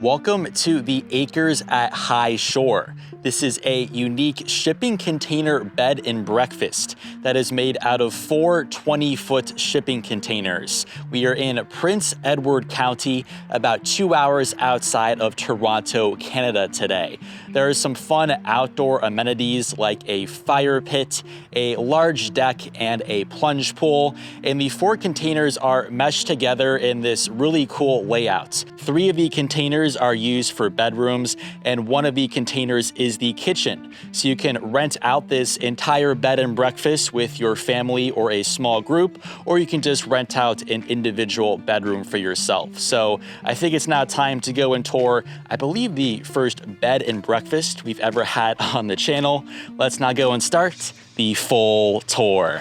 Welcome to the Acres at High Shore. This is a unique shipping container bed and breakfast that is made out of 4 20-foot shipping containers. We are in Prince Edward County, about 2 hours outside of Toronto, Canada today. There are some fun outdoor amenities like a fire pit, a large deck, and a plunge pool. And the 4 containers are meshed together in this really cool layout. 3 of the containers are used for bedrooms, and 1 of the containers is the kitchen. So you can rent out this entire bed and breakfast with your family or a small group, or you can just rent out an individual bedroom for yourself. So I think it's now time to go and tour, I believe, the first bed and breakfast we've ever had on the channel. Let's now go and start the full tour.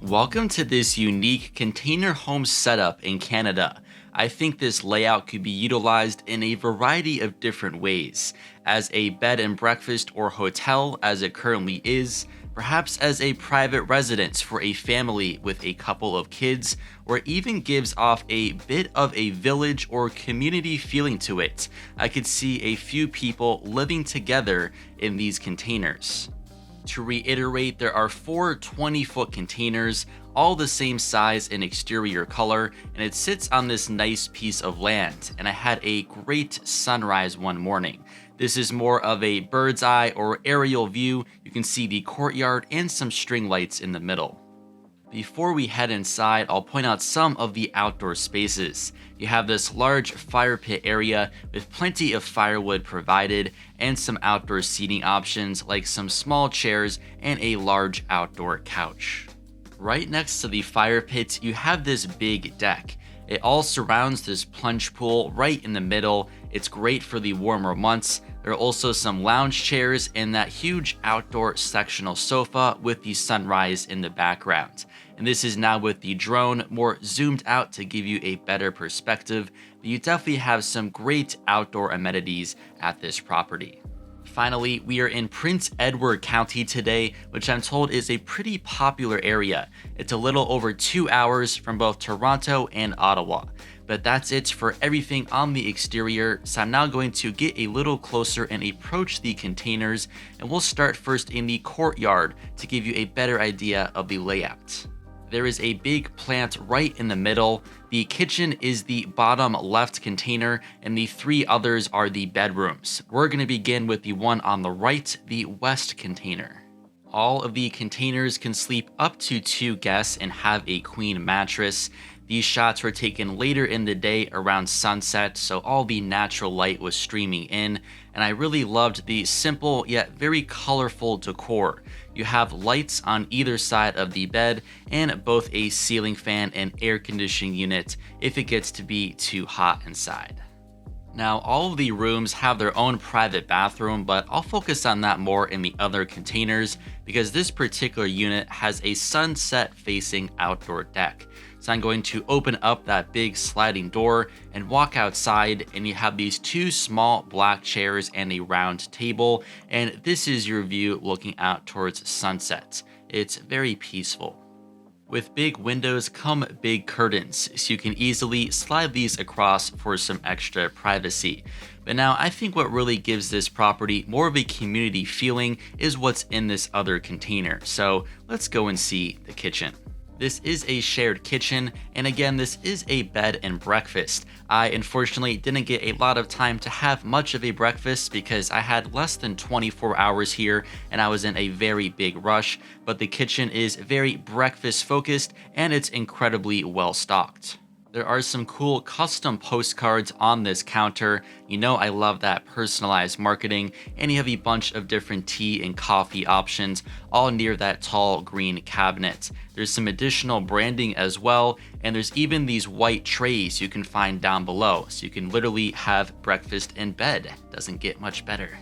Welcome to this unique container home setup in Canada. I think this layout could be utilized in a variety of different ways, as a bed and breakfast or hotel as it currently is, perhaps as a private residence for a family with a couple of kids, or even gives off a bit of a village or community feeling to it. I could see a few people living together in these containers. To reiterate, there are 4 20-foot containers, all the same size and exterior color, and it sits on this nice piece of land, and I had a great sunrise one morning. This is more of a bird's eye or aerial view. You can see the courtyard and some string lights in the middle. Before we head inside, I'll point out some of the outdoor spaces. You have this large fire pit area with plenty of firewood provided and some outdoor seating options like some small chairs and a large outdoor couch. Right next to the fire pit, you have this big deck. It all surrounds this plunge pool right in the middle. It's great for the warmer months. There are also some lounge chairs and that huge outdoor sectional sofa with the sunrise in the background. And this is now with the drone more zoomed out to give you a better perspective, but you definitely have some great outdoor amenities at this property. Finally, we are in Prince Edward County today, which I'm told is a pretty popular area. It's a little over 2 hours from both Toronto and Ottawa. But that's it for everything on the exterior, so I'm now going to get a little closer and approach the containers, and we'll start first in the courtyard to give you a better idea of the layout. There is a big plant right in the middle. The kitchen is the bottom left container, and the 3 others are the bedrooms. We're going to begin with the one on the right, the west container. All of the containers can sleep up to 2 guests and have a queen mattress. These shots were taken later in the day around sunset, so all the natural light was streaming in, and I really loved the simple yet very colorful decor. You have lights on either side of the bed and both a ceiling fan and air conditioning unit if it gets to be too hot inside. Now, all of the rooms have their own private bathroom, but I'll focus on that more in the other containers because this particular unit has a sunset-facing outdoor deck. So I'm going to open up that big sliding door and walk outside, and you have these 2 small black chairs and a round table, and this is your view looking out towards sunset. It's very peaceful. With big windows come big curtains, so you can easily slide these across for some extra privacy. But now I think what really gives this property more of a community feeling is what's in this other container. So let's go and see the kitchen. This is a shared kitchen, and again, this is a bed and breakfast. I unfortunately didn't get a lot of time to have much of a breakfast because I had less than 24 hours here and I was in a very big rush, but the kitchen is very breakfast focused and it's incredibly well stocked. There are some cool custom postcards on this counter. You know I love that personalized marketing, and you have a bunch of different tea and coffee options all near that tall green cabinet. There's some additional branding as well, and there's even these white trays you can find down below, so you can literally have breakfast in bed. Doesn't get much better.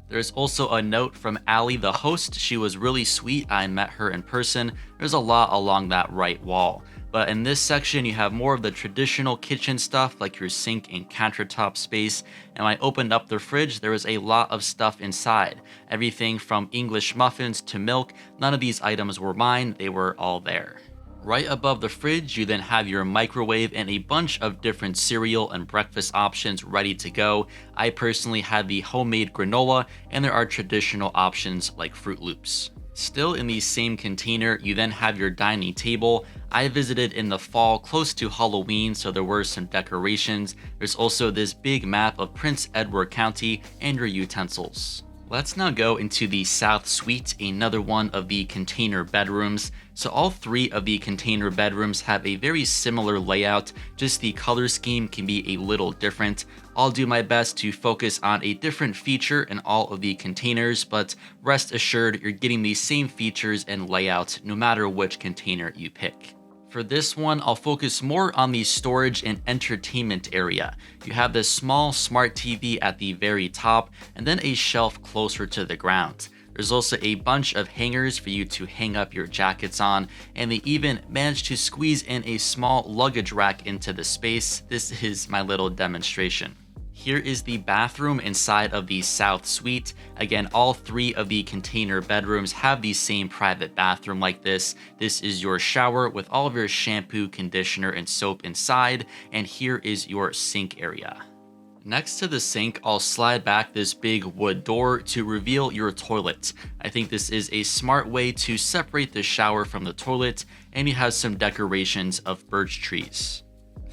There's also a note from Allie, the host. She was really sweet. I met her in person. There's a lot along that right wall. But in this section, you have more of the traditional kitchen stuff like your sink and countertop space. And when I opened up the fridge, there was a lot of stuff inside. Everything from English muffins to milk. None of these items were mine, they were all there. Right above the fridge, you then have your microwave and a bunch of different cereal and breakfast options ready to go. I personally had the homemade granola, and there are traditional options like Fruit Loops. Still in the same container, you then have your dining table. I visited in the fall close to Halloween, so there were some decorations. There's also this big map of Prince Edward County and your utensils. Let's now go into the South Suite, another one of the container bedrooms. So all three of the container bedrooms have a very similar layout, just the color scheme can be a little different. I'll do my best to focus on a different feature in all of the containers, but rest assured you're getting the same features and layout no matter which container you pick. For this one, I'll focus more on the storage and entertainment area. You have this small smart TV at the very top, and then a shelf closer to the ground. There's also a bunch of hangers for you to hang up your jackets on, and they even managed to squeeze in a small luggage rack into the space. This is my little demonstration. Here is the bathroom inside of the South Suite. Again, all three of the container bedrooms have the same private bathroom like this. This is your shower with all of your shampoo, conditioner, and soap inside, and here is your sink area. Next to the sink, I'll slide back this big wood door to reveal your toilet. I think this is a smart way to separate the shower from the toilet, and you have some decorations of birch trees.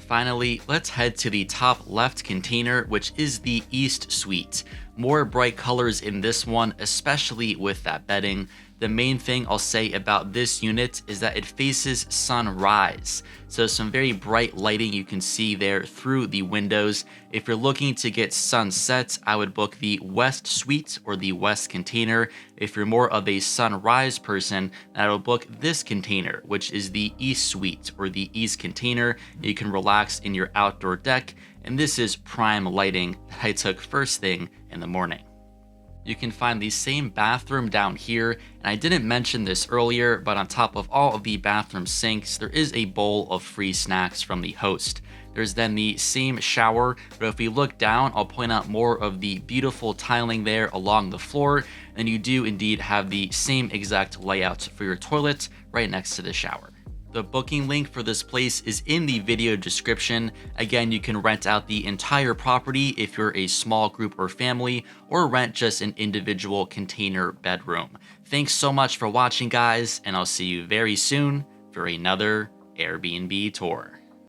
Finally, let's head to the top left container, which is the East Suite. More bright colors in this one, especially with that bedding. The main thing I'll say about this unit is that it faces sunrise. So some very bright lighting you can see there through the windows. If you're looking to get sunset, I would book the West Suite or the West container. If you're more of a sunrise person, then I would book this container, which is the East Suite or the East container. You can relax in your outdoor deck, and this is prime lighting that I took first thing in the morning. You can find the same bathroom down here, and I didn't mention this earlier, but on top of all of the bathroom sinks, there is a bowl of free snacks from the host. There's then the same shower, but if we look down, I'll point out more of the beautiful tiling there along the floor, and you do indeed have the same exact layout for your toilet right next to the shower. The booking link for this place is in the video description. Again, you can rent out the entire property if you're a small group or family, or rent just an individual container bedroom. Thanks so much for watching, guys, and I'll see you very soon for another Airbnb tour.